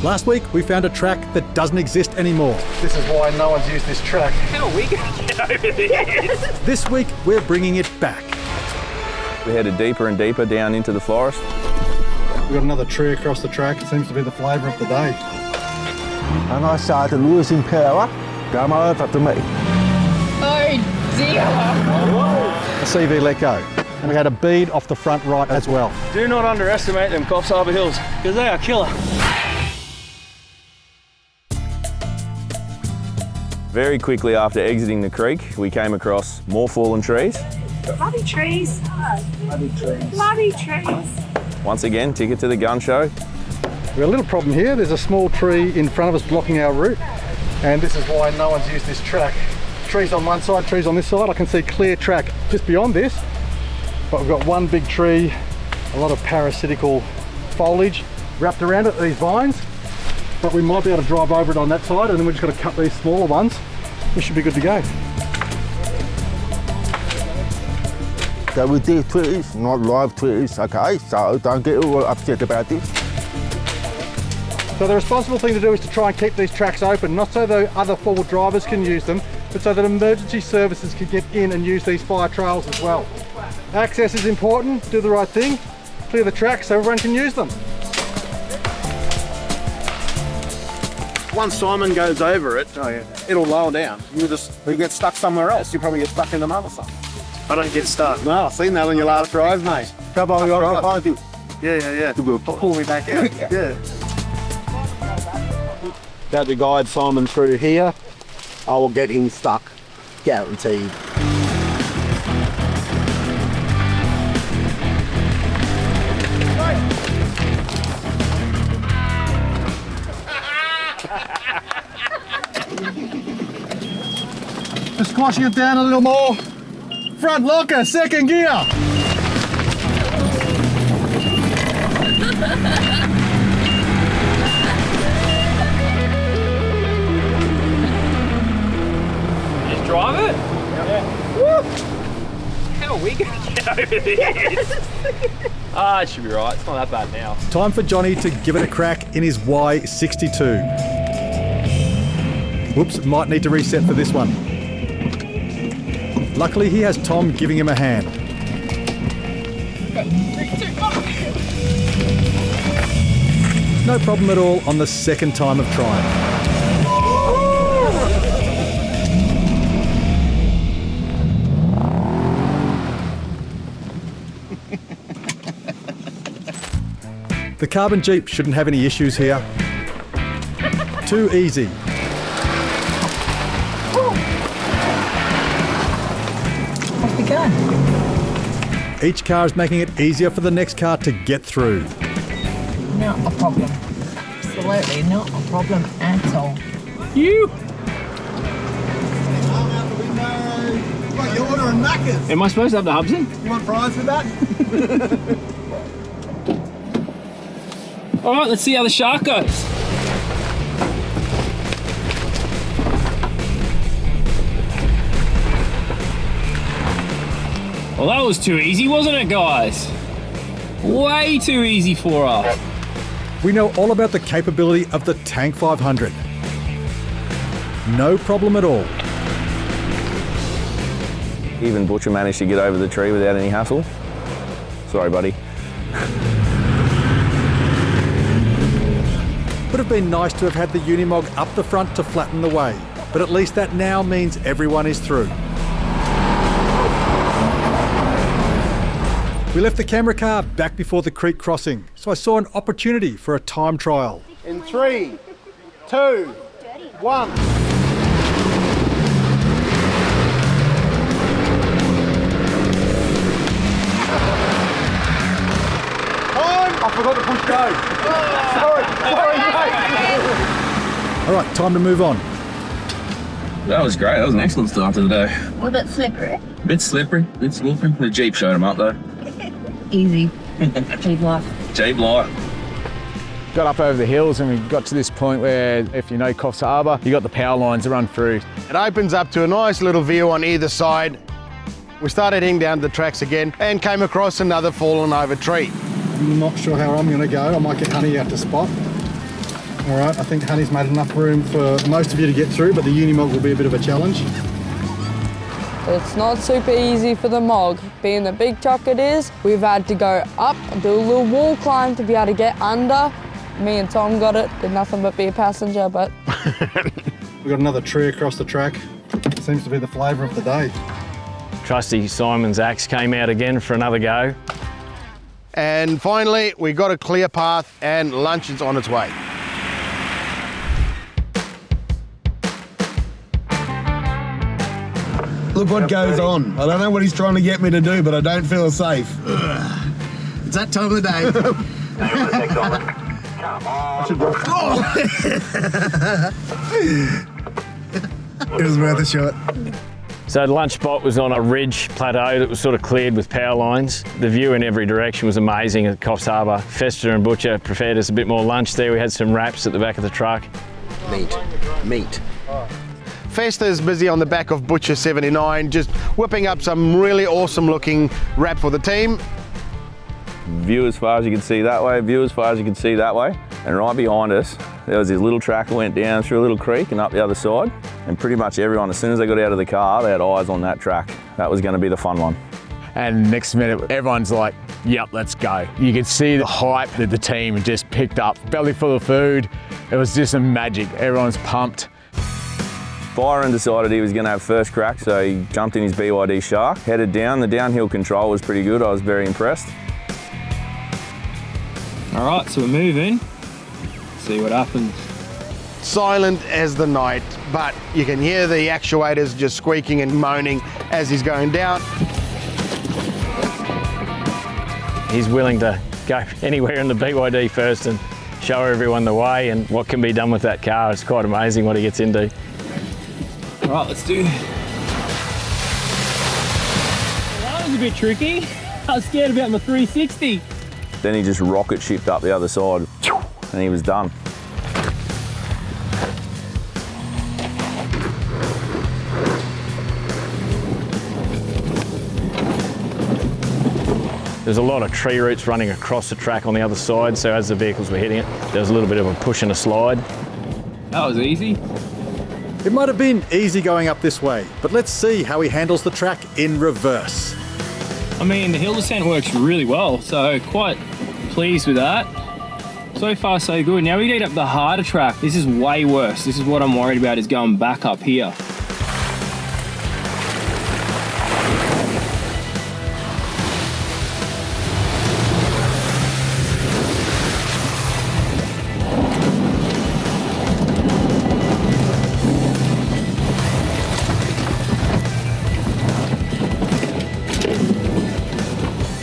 Last week, we found a track that doesn't exist anymore. This is why no one's used this track. How are we going to get over this? This week, we're bringing it back. We headed deeper and deeper down into the forest. We've got another tree across the track. It seems to be the flavour of the day. And I started losing power. Come over to me. Oh dear! The CV let go. And we had a bead off the front right as well. Do not underestimate them Coffs Harbour hills, because they are killer. Very quickly after exiting the creek, we came across more fallen trees. Bloody trees! Bloody trees. Bloody trees! Once again, ticket to the gun show. We've got a little problem here. There's a small tree in front of us blocking our route. And this is why no one's used this track. Trees on one side, trees on this side. I can see clear track just beyond this. But we've got one big tree, a lot of parasitical foliage wrapped around it, these vines. But we might be able to drive over it on that side, and then we've just got to cut these smaller ones. We should be good to go. So with these trees, not live trees, okay? So don't get all upset about this. So the responsible thing to do is to try and keep these tracks open, not so that other forward drivers can use them, but so that emergency services can get in and use these fire trails as well. Access is important, do the right thing, clear the tracks so everyone can use them. Once Simon goes over it, it'll lower down. You get stuck somewhere else. You probably get stuck in another something. I don't get stuck. No, I've seen that on your last drive, mate. Come on, I'll find you. Yeah. Pull me back out. Yeah. About to guide Simon through here. I will get him stuck, guaranteed. Just squashing it down a little more. Front locker, second gear. Just drive it? Yeah. Woo! How are we going to get over this? It should be right. It's not that bad now. Time for Johnny to give it a crack in his Y62. Whoops, might need to reset for this one. Luckily, he has Tom giving him a hand. No problem at all on the second time of trying. The carbon Jeep shouldn't have any issues here. Too easy. Off we go. Each car is making it easier for the next car to get through. Not a problem. Absolutely not a problem at all. You? You're ordering knackers. Am I supposed to have the hubs in? You want fries with that? All right, let's see how the Shark goes. Well, that was too easy, wasn't it, guys? Way too easy for us. We know all about the capability of the Tank 500. No problem at all. Even Butcher managed to get over the tree without any hassle. Sorry, buddy. Would have been nice to have had the Unimog up the front to flatten the way, but at least that now means everyone is through. We left the camera car back before the creek crossing, so I saw an opportunity for a time trial. In 3, 2, 1. I forgot to push go. Sorry, mate. All right, time to move on. That was great. That was an excellent start to the day. A little bit slippery. Bit slippery, bit slippery. The Jeep showed him up though. Easy. Jeep life. Jeep light. Got up over the hills and we got to this point where, if you know Coffs Harbour, you got the power lines to run through. It opens up to a nice little view on either side. We started heading down the tracks again and came across another fallen over tree. I'm not sure how I'm going to go. I might get Honey out to spot. All right, I think Honey's made enough room for most of you to get through, but the Unimog will be a bit of a challenge. It's not super easy for the Mog. Being the big truck it is, we've had to go up and do a little wall climb to be able to get under. Me and Tom got it, did nothing but be a passenger, but... We've got another tree across the track. Seems to be the flavour of the day. Trusty Simon's axe came out again for another go. And finally, we got a clear path and lunch is on its way. Look what goes on. I don't know what he's trying to get me to do, but I don't feel safe. Ugh. It's that time of the day. Come on. It was worth a shot. So the lunch spot was on a ridge plateau that was sort of cleared with power lines. The view in every direction was amazing at Coffs Harbour. Fester and Butcher prepared us a bit more lunch there. We had some wraps at the back of the truck. Meat. Fester's busy on the back of Butcher 79, just whipping up some really awesome looking wrap for the team. View as far as you can see that way, view as far as you can see that way. And right behind us, there was this little track that went down through a little creek and up the other side. And pretty much everyone, as soon as they got out of the car, they had eyes on that track. That was going to be the fun one. And next minute, everyone's like, yep, let's go. You could see the hype that the team had just picked up. Belly full of food. It was just some magic. Everyone's pumped. Byron decided he was going to have first crack, so he jumped in his BYD Shark, headed down. The downhill control was pretty good. I was very impressed. All right, so we're moving. See what happens. Silent as the night, but you can hear the actuators just squeaking and moaning as he's going down. He's willing to go anywhere in the BYD first and show everyone the way and what can be done with that car. It's quite amazing what he gets into. All right, let's do this. That was a bit tricky. I was scared about my 360. Then he just rocket shipped up the other side and he was done. There's a lot of tree roots running across the track on the other side, so as the vehicles were hitting it, there was a little bit of a push and a slide. That was easy. It might have been easy going up this way, but let's see how he handles the track in reverse. I mean, the hill descent works really well, so quite pleased with that. So far, so good. Now we get up the harder track. This is way worse. This is what I'm worried about, is going back up here.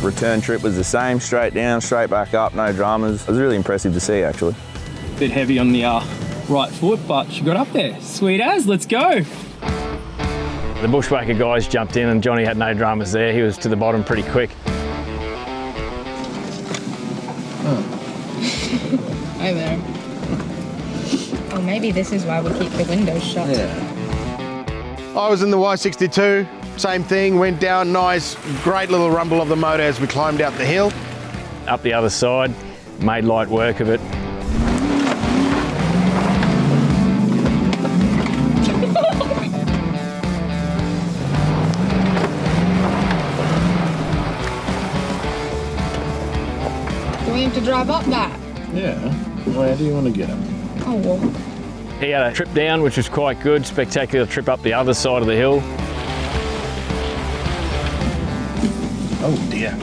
Return trip was the same, straight down, straight back up, no dramas. It was really impressive to see, actually. Bit heavy on the right foot, but she got up there. Sweet as, let's go. The bushwhacker guys jumped in and Johnny had no dramas there. He was to the bottom pretty quick. Hi there. Oh, maybe this is why we keep the windows shut. Yeah. I was in the Y62. Same thing, went down nice, great little rumble of the motor as we climbed out the hill. Up the other side, made light work of it. Do we have to drive up that? Yeah. Where do you want to get him? Oh, well. He had a trip down, which was quite good. Spectacular trip up the other side of the hill. Oh dear.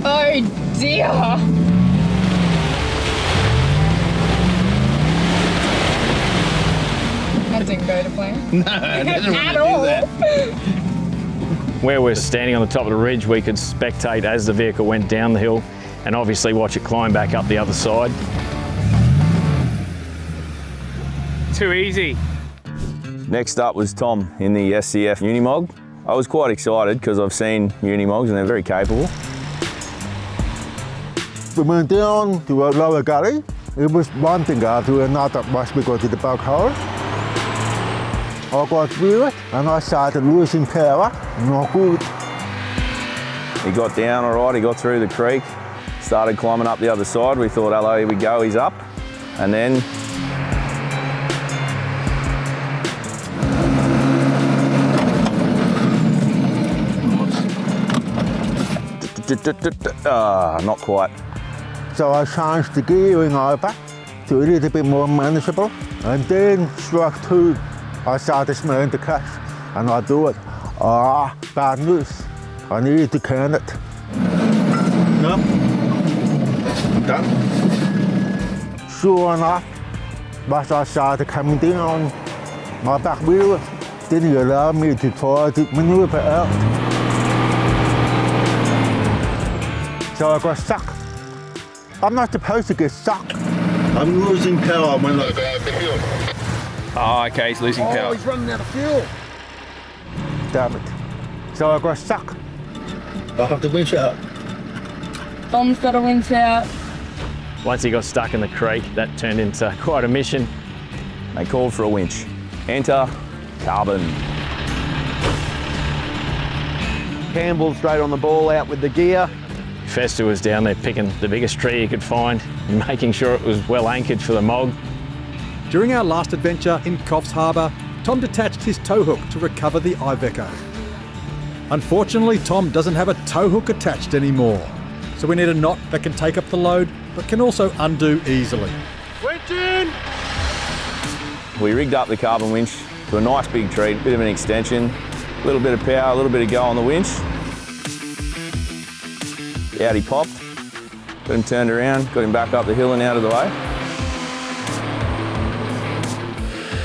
Oh dear. That didn't go to plan. No, I didn't want At to all. do that. Where we're standing on the top of the ridge, we could spectate as the vehicle went down the hill and obviously watch it climb back up the other side. Too easy. Next up was Tom in the SCF Unimog. I was quite excited because I've seen Unimogs and they're very capable. We went down to a lower gully. It was one thing to another once we got to the back hole. I got through it and I started losing power. Not good. He got down all right, he got through the creek, Started climbing up the other side. We thought, hello, here we go, he's up. And then not quite. So I changed the gearing over to a little bit more manageable. And then stroke 2, I started smelling the cash. And I do it. Bad news. I needed to can it. No. I'm done. Sure enough, as I started coming down, my back wheel didn't allow me to try to maneuver out. So I got stuck. I'm not supposed to get stuck. I'm losing power when I go up the hill. Oh, okay, he's losing power. Oh, he's running out of fuel. Damn it. So I got stuck. I'll have to winch out. Tom's got a winch out. Once he got stuck in the creek, that turned into quite a mission. They called for a winch. Enter Carbon. Campbell straight on the ball, out with the gear. Fester was down there picking the biggest tree he could find and making sure it was well anchored for the mog. During our last adventure in Coffs Harbour, Tom detached his tow hook to recover the Iveco. Unfortunately, Tom doesn't have a tow hook attached anymore, so we need a knot that can take up the load but can also undo easily. Winching! We rigged up the carbon winch to a nice big tree, bit of an extension, a little bit of power, a little bit of go on the winch. Out he popped, got him turned around, got him back up the hill and out of the way.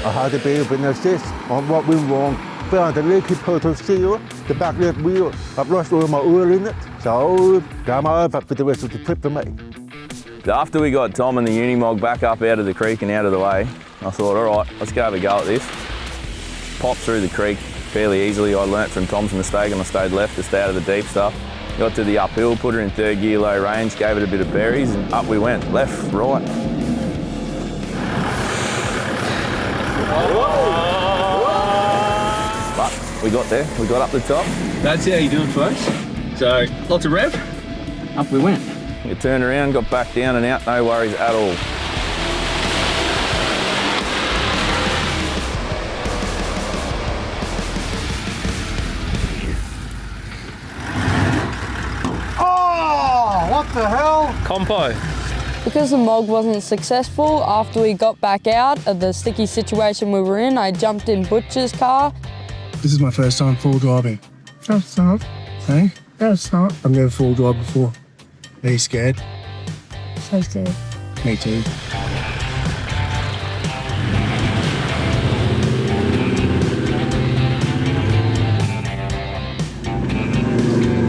I had a bit of an assist on what went wrong. Found a leaky total seal, the back left wheel. I've lost all my oil in it, so game over for the rest of the trip for me. After we got Tom and the Unimog back up out of the creek and out of the way, I thought, all right, let's go have a go at this. Popped through the creek fairly easily. I learnt from Tom's mistake and I stayed left to stay out of the deep stuff. Got to the uphill, put her in 3rd gear low range, gave it a bit of berries and up we went, left, right. But we got there, we got up the top. That's how you're doing, folks. So, lots of rev, up we went. We turned around, got back down and out, no worries at all. What the hell? Compo. Because the mog wasn't successful, after we got back out of the sticky situation we were in, I jumped in Butcher's car. This is my first time full driving. No, it's not. Hey? No, it's not. I've never full drive before. Are you scared? So scared. Me too.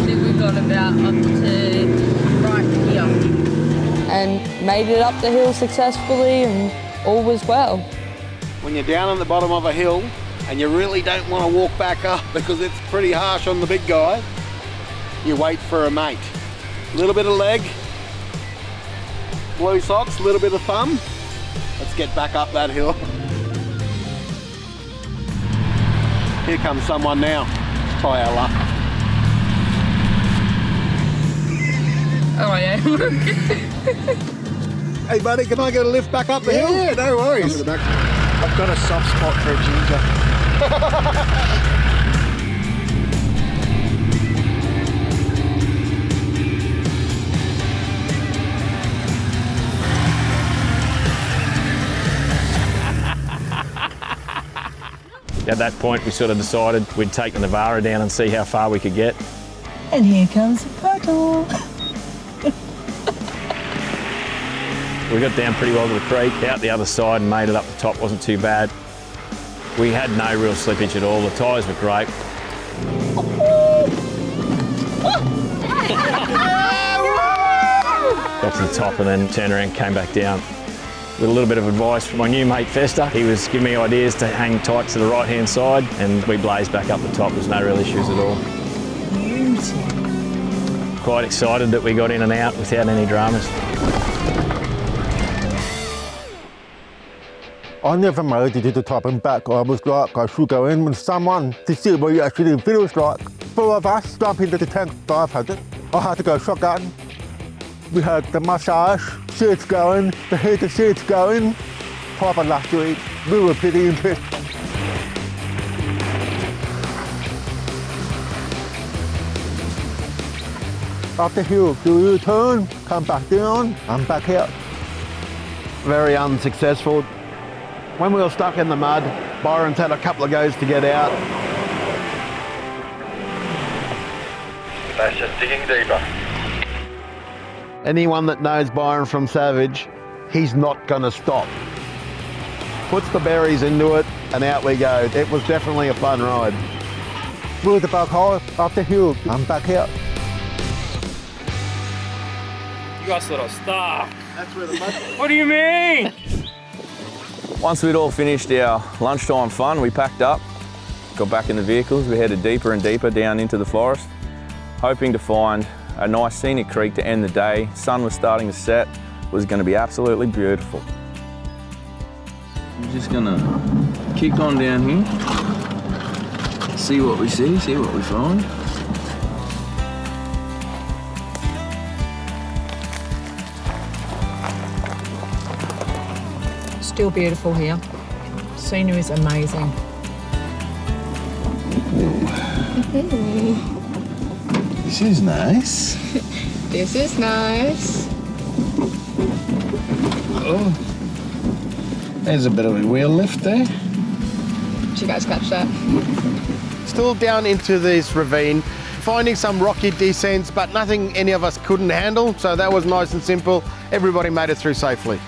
We got about up to right here and made it up the hill successfully and all was well. When you're down on the bottom of a hill and you really don't want to walk back up because it's pretty harsh on the big guy, you wait for a mate. A little bit of leg, blue socks, a little bit of thumb. Let's get back up that hill. Here comes someone now. Let's try our luck. Oh yeah. Hey buddy, can I get a lift back up the hill? Yeah, no worries. I've got a soft spot for a ginger. At that point, we sort of decided we'd take the Navara down and see how far we could get. And here comes the puddle. We got down pretty well to the creek, out the other side and made it up the top, wasn't too bad. We had no real slippage at all, the tyres were great. Got to the top and then turned around and came back down. With a little bit of advice from my new mate Fester, he was giving me ideas to hang tight to the right hand side and we blazed back up the top, there's no real issues at all. Quite excited that we got in and out without any dramas. I never made it to the top and back. I was like, I should go in with someone to see what it actually feels like. 4 of us jump into the tank, 500. I had to go shotgun. We had the massage seats going, the heated seats going. Proper luxury. We were pretty impressed. Up the hill, do you turn, come back down, and back out. Very unsuccessful. When we were stuck in the mud, Byron's had a couple of goes to get out. That's just digging deeper. Anyone that knows Byron from Savage, he's not going to stop. Puts the berries into it and out we go. It was definitely a fun ride. Through the back hole, up the hill, and back out. You guys thought I was stuck. That's where the mud was. What do you mean? Once we'd all finished our lunchtime fun, we packed up, got back in the vehicles. We headed deeper and deeper down into the forest, hoping to find a nice scenic creek to end the day. Sun was starting to set. It was going to be absolutely beautiful. We're just going to kick on down here, see what we see, see what we find. Still beautiful here. Scenery is amazing. This is nice. This is nice. Oh, there's a bit of a wheel lift there. Did you guys catch that? Still down into this ravine, finding some rocky descents, but nothing any of us couldn't handle, so that was nice and simple. Everybody made it through safely.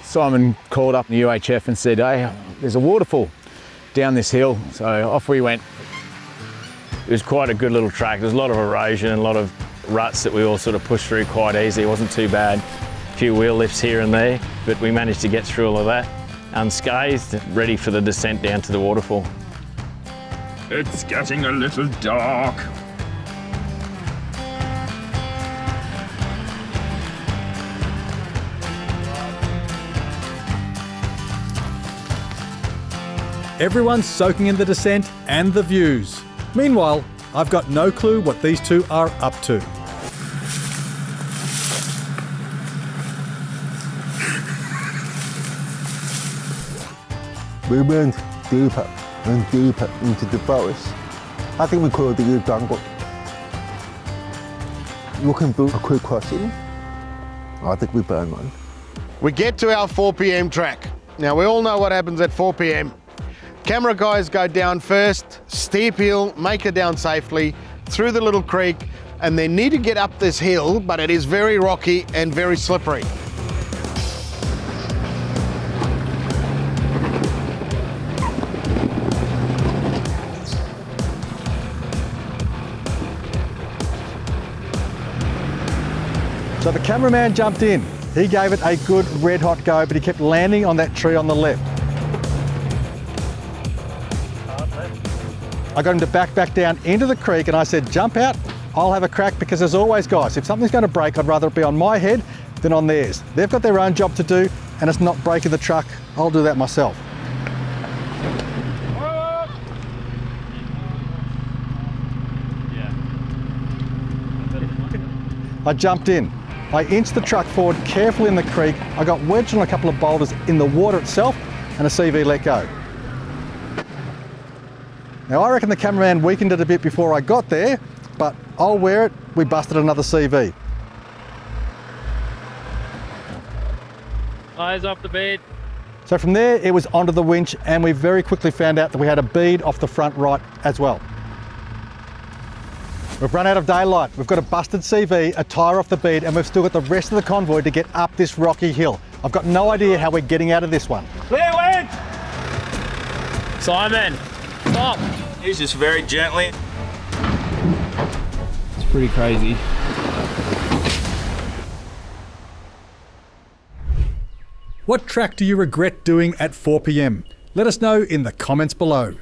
Simon called up the UHF and said, hey, there's a waterfall down this hill. So off we went. It was quite a good little track. There was a lot of erosion and a lot of ruts that we all sort of pushed through quite easy. It wasn't too bad. A few wheel lifts here and there, but we managed to get through all of that unscathed, ready for the descent down to the waterfall. It's getting a little dark. Everyone's soaking in the descent and the views. Meanwhile, I've got no clue what these two are up to. We went deeper and deeper into the forest. I think we call it the jungle. Looking for a quick crossing. I think we burned one. We get to our 4 p.m. track. Now we all know what happens at 4 p.m. Camera guys go down first, steep hill, make it down safely, through the little creek, and they need to get up this hill, but it is very rocky and very slippery. So the cameraman jumped in. He gave it a good red hot go, but he kept landing on that tree on the left. I got him to back down into the creek and I said, jump out, I'll have a crack, because as always, guys, if something's going to break, I'd rather it be on my head than on theirs. They've got their own job to do and it's not breaking the truck. I'll do that myself. I jumped in. I inched the truck forward carefully in the creek. I got wedged on a couple of boulders in the water itself and a CV let go. Now I reckon the cameraman weakened it a bit before I got there, but I'll wear it. We busted another CV. Eyes off the bead. So from there it was onto the winch, and we very quickly found out that we had a bead off the front right as well. We've run out of daylight. We've got a busted CV, a tyre off the bead, and we've still got the rest of the convoy to get up this rocky hill. I've got no idea how we're getting out of this one. Clear wind! Simon, stop! He's just very gently. It's pretty crazy. What track do you regret doing at 4 p.m? Let us know in the comments below.